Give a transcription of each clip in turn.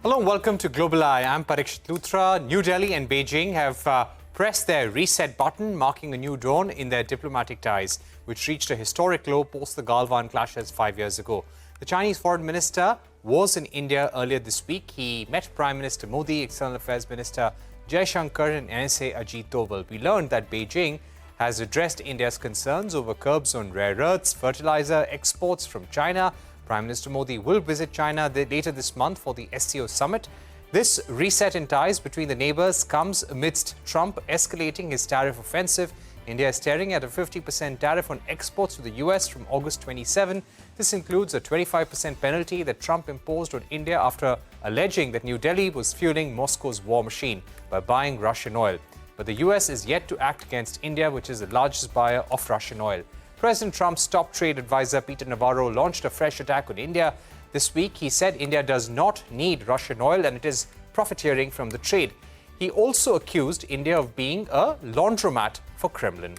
Hello and welcome to Global Eye. I'm Parikshit Luthra. New Delhi and Beijing have pressed their reset button, marking a new dawn in their diplomatic ties, which reached a historic low post the Galwan clashes 5 years ago. The Chinese foreign minister was in India earlier this week. He met Prime Minister Modi, External Affairs Minister Jaishankar and NSA Ajit Doval. We learned that Beijing has addressed India's concerns over curbs on rare earths, fertilizer exports from China. Prime Minister Modi will visit China later this month for the SCO summit. This reset in ties between the neighbors comes amidst Trump escalating his tariff offensive. India is staring at a 50% tariff on exports to the US from August 27. This includes a 25% penalty that Trump imposed on India after alleging that New Delhi was fueling Moscow's war machine by buying Russian oil. But the US is yet to act against India, which is the largest buyer of Russian oil. President Trump's top trade advisor, Peter Navarro, launched a fresh attack on India. This week, he said India does not need Russian oil and it is profiteering from the trade. He also accused India of being a laundromat for Kremlin.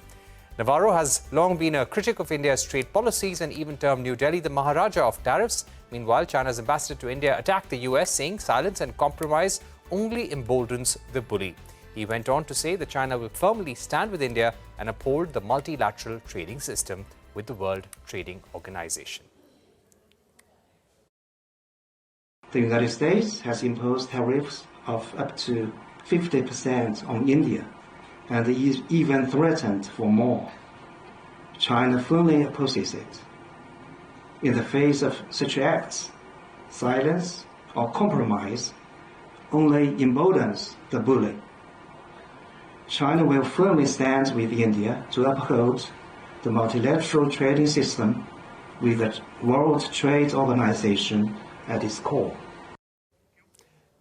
Navarro has long been a critic of India's trade policies and even termed New Delhi the Maharaja of tariffs. Meanwhile, China's ambassador to India attacked the US, saying silence and compromise only emboldens the bully. He went on to say that China will firmly stand with India and uphold the multilateral trading system with the World Trading Organization. The United States has imposed tariffs of up to 50% on India and even threatened for more. China firmly opposes it. In the face of such acts, silence or compromise only emboldens the bully. China will firmly stand with India to uphold the multilateral trading system with the World Trade Organization at its core.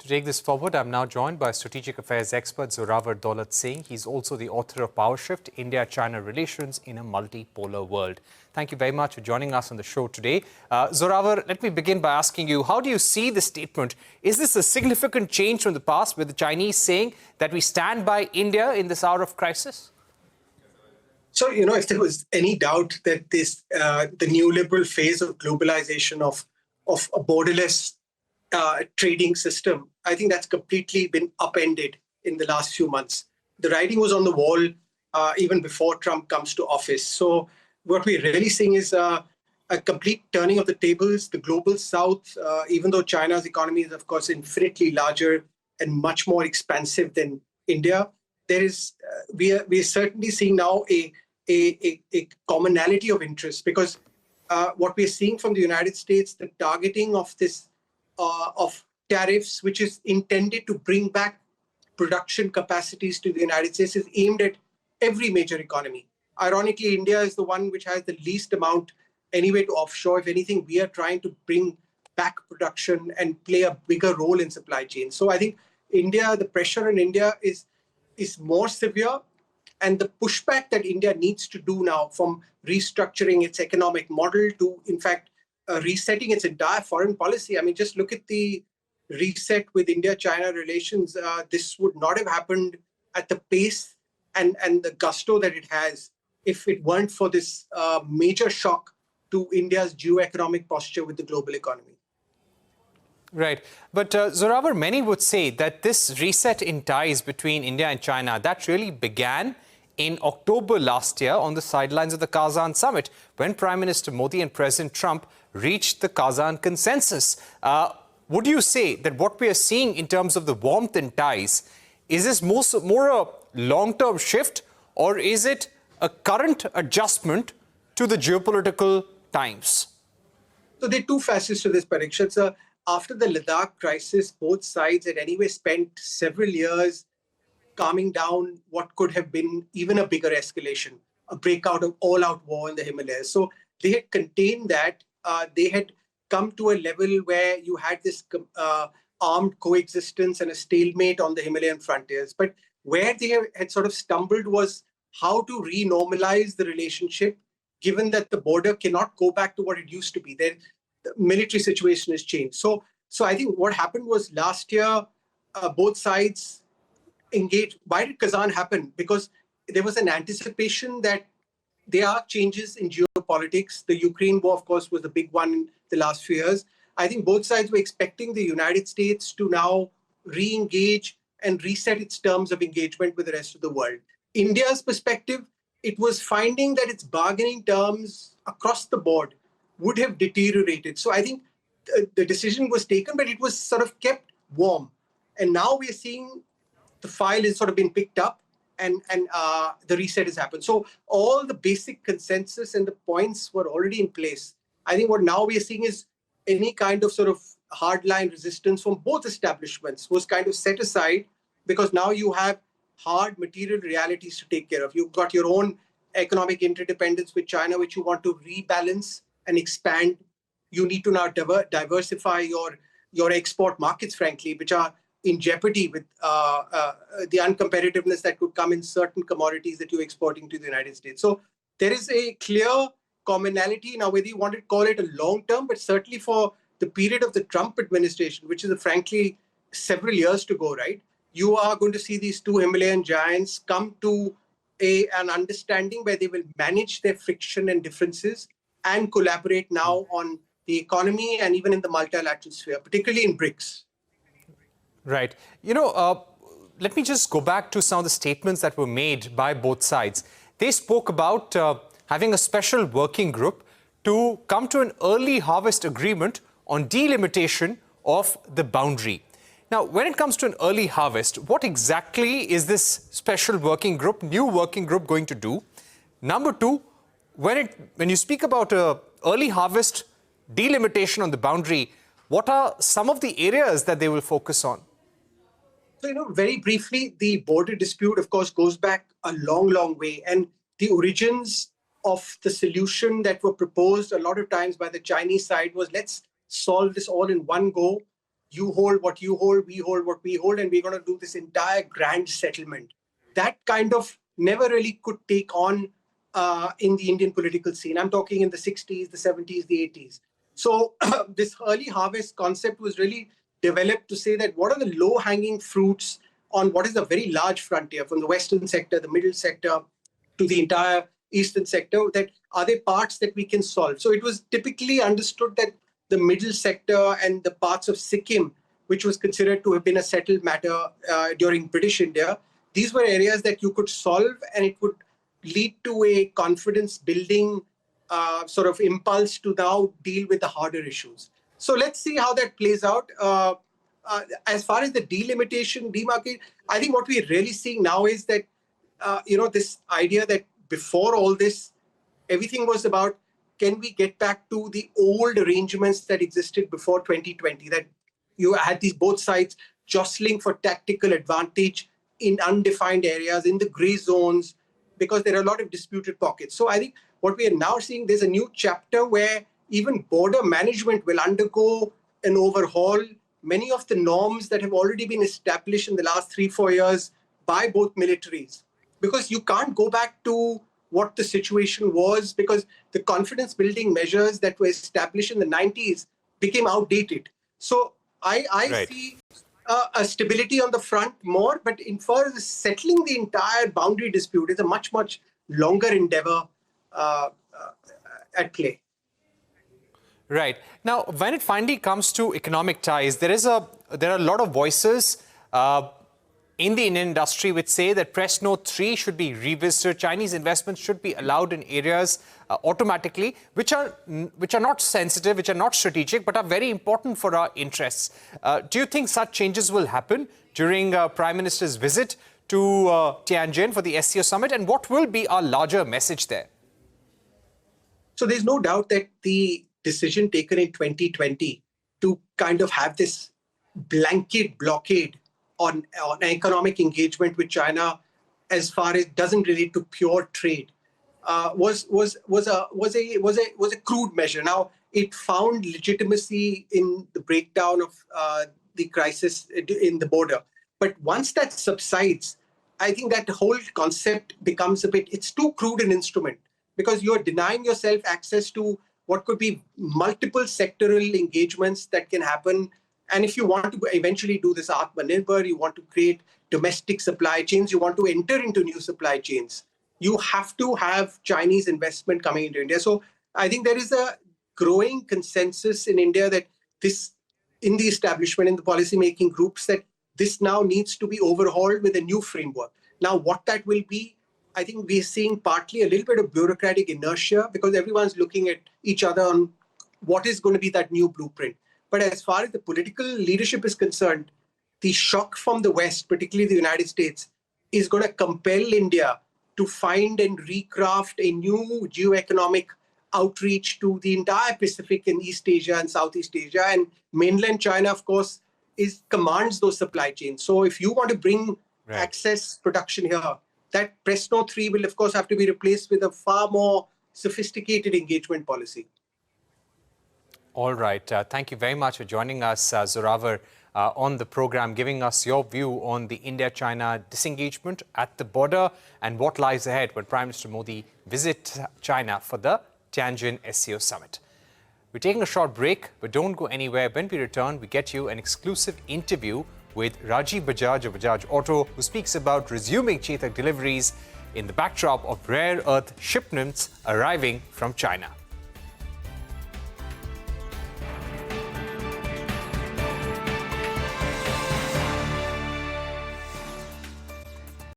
To take this forward, I'm now joined by strategic affairs expert Zorawar Daulat Singh. He's also the author of Power Shift, India-China Relations in a Multipolar World. Thank you very much for joining us on the show today. Zorawar, let me begin by asking you, how do you see this statement? Is this a significant change from the past with the Chinese saying that we stand by India in this hour of crisis? So, if there was any doubt that this, the neoliberal phase of globalization of a borderless trading system, I think that's completely been upended in the last few months. The writing was on the wall even before Trump comes to office. So what we're really seeing is a complete turning of the tables. The global south, even though China's economy is, of course, infinitely larger and much more expansive than India, there is we are certainly seeing now a commonality of interest, because what we're seeing from the United States, the targeting of this of tariffs, which is intended to bring back production capacities to the United States, is aimed at every major economy. Ironically, India is the one which has the least amount anyway to offshore. If anything, we are trying to bring back production and play a bigger role in supply chain. So I think the pressure on India is more severe, and the pushback that India needs to do now, from restructuring its economic model to, in fact, resetting its entire foreign policy. I mean, just look at the reset with India-China relations. This would not have happened at the pace and the gusto that it has if it weren't for this major shock to India's geoeconomic posture with the global economy. Right. But Zorawar, many would say that this reset in ties between India and China, that really began in October last year on the sidelines of the Kazan summit, when Prime Minister Modi and President Trump reached the Kazan consensus. Would you say that what we are seeing in terms of the warmth in ties, is this more a long-term shift, or is it a current adjustment to the geopolitical times? So there are two facets to this, Parikshit. After the Ladakh crisis, both sides had anyway spent several years calming down what could have been even a bigger escalation, a breakout of all-out war in the Himalayas. So they had contained that. They had come to a level where you had this armed coexistence and a stalemate on the Himalayan frontiers. But where they had sort of stumbled was how to re-normalize the relationship, given that the border cannot go back to what it used to be. The military situation has changed. So I think what happened was last year, both sides engaged. Why did Kazan happen? Because there was an anticipation that there are changes in geopolitics. The Ukraine war, of course, was the big one in the last few years. I think both sides were expecting the United States to now re-engage and reset its terms of engagement with the rest of the world. India's perspective, it was finding that its bargaining terms across the board would have deteriorated. So I think the decision was taken, but it was sort of kept warm. And now we're seeing the file has sort of been picked up and the reset has happened. So all the basic consensus and the points were already in place. I think what now we are seeing is any kind of sort of hardline resistance from both establishments was kind of set aside, because now you have hard material realities to take care of. You've got your own economic interdependence with China, which you want to rebalance and expand. You need to now diversify your export markets, frankly, which are in jeopardy with the uncompetitiveness that could come in certain commodities that you're exporting to the United States. So there is a clear commonality. Now, whether you want to call it a long term, but certainly for the period of the Trump administration, which is frankly several years to go, right? You are going to see these two Himalayan giants come to an understanding where they will manage their friction and differences and collaborate now on the economy and even in the multilateral sphere, particularly in BRICS. Right. Let me just go back to some of the statements that were made by both sides. They spoke about having a special working group to come to an early harvest agreement on delimitation of the boundary. Now, when it comes to an early harvest, what exactly is this special working group, new working group, going to do? Number two, when you speak about early harvest delimitation on the boundary, what are some of the areas that they will focus on? So, very briefly, the border dispute, of course, goes back a long, long way. And the origins of the solution that were proposed a lot of times by the Chinese side was, let's solve this all in one go. You hold what you hold, we hold what we hold, and we're going to do this entire grand settlement. That kind of never really could take on in the Indian political scene. I'm talking in the 60s, the 70s, the 80s. So this early harvest concept was really developed to say that what are the low-hanging fruits on what is a very large frontier, from the western sector, the middle sector, to the entire eastern sector, that are there parts that we can solve? So it was typically understood that the middle sector and the parts of Sikkim, which was considered to have been a settled matter during British India, these were areas that you could solve, and it would lead to a confidence-building sort of impulse to now deal with the harder issues. So let's see how that plays out. As far as the delimitation, demarcation, I think what we're really seeing now is that, this idea that before all this, everything was about, can we get back to the old arrangements that existed before 2020, that you had these both sides jostling for tactical advantage in undefined areas, in the gray zones, because there are a lot of disputed pockets. So I think what we are now seeing, there's a new chapter where even border management will undergo an overhaul. Many of the norms that have already been established in the last 3-4 years by both militaries, because you can't go back to what the situation was, because the confidence building measures that were established in the 90s became outdated. So I see a stability on the front more, but in far as settling the entire boundary dispute is a much, much longer endeavor at play. Right. Now, when it finally comes to economic ties, there are a lot of voices in the Indian industry which say that Press Note 3 should be revisited. Chinese investments should be allowed in areas automatically, which are not sensitive, which are not strategic, but are very important for our interests. Do you think such changes will happen during Prime Minister's visit to Tianjin for the SCO summit? And what will be our larger message there? So there's no doubt that the decision taken in 2020 to kind of have this blanket blockade on economic engagement with China, as far as doesn't relate to pure trade, was a crude measure. Now, it found legitimacy in the breakdown of the crisis in the border. But once that subsides, I think that whole concept becomes it's too crude an instrument, because you're denying yourself access to what could be multiple sectoral engagements that can happen. And if you want to eventually do this Atmanirbhar, you want to create domestic supply chains, you want to enter into new supply chains, you have to have Chinese investment coming into India. So I think there is a growing consensus in India that this in the establishment, in the policy-making groups, that this now needs to be overhauled with a new framework. Now, what that will be, I think we're seeing partly a little bit of bureaucratic inertia because everyone's looking at each other on what is going to be that new blueprint. But as far as the political leadership is concerned, the shock from the West, particularly the United States, is going to compel India to find and recraft a new geoeconomic outreach to the entire Pacific and East Asia and Southeast Asia. And mainland China, of course, commands those supply chains. So if you want to bring access production here, that Presto 3 will, of course, have to be replaced with a far more sophisticated engagement policy. All right. Thank you very much for joining us, Zorawar, on the program, giving us your view on the India-China disengagement at the border and what lies ahead when Prime Minister Modi visits China for the Tianjin SCO Summit. We're taking a short break, but don't go anywhere. When we return, we get you an exclusive interview with Rajiv Bajaj of Bajaj Auto, who speaks about resuming Chetak deliveries in the backdrop of rare earth shipments arriving from China.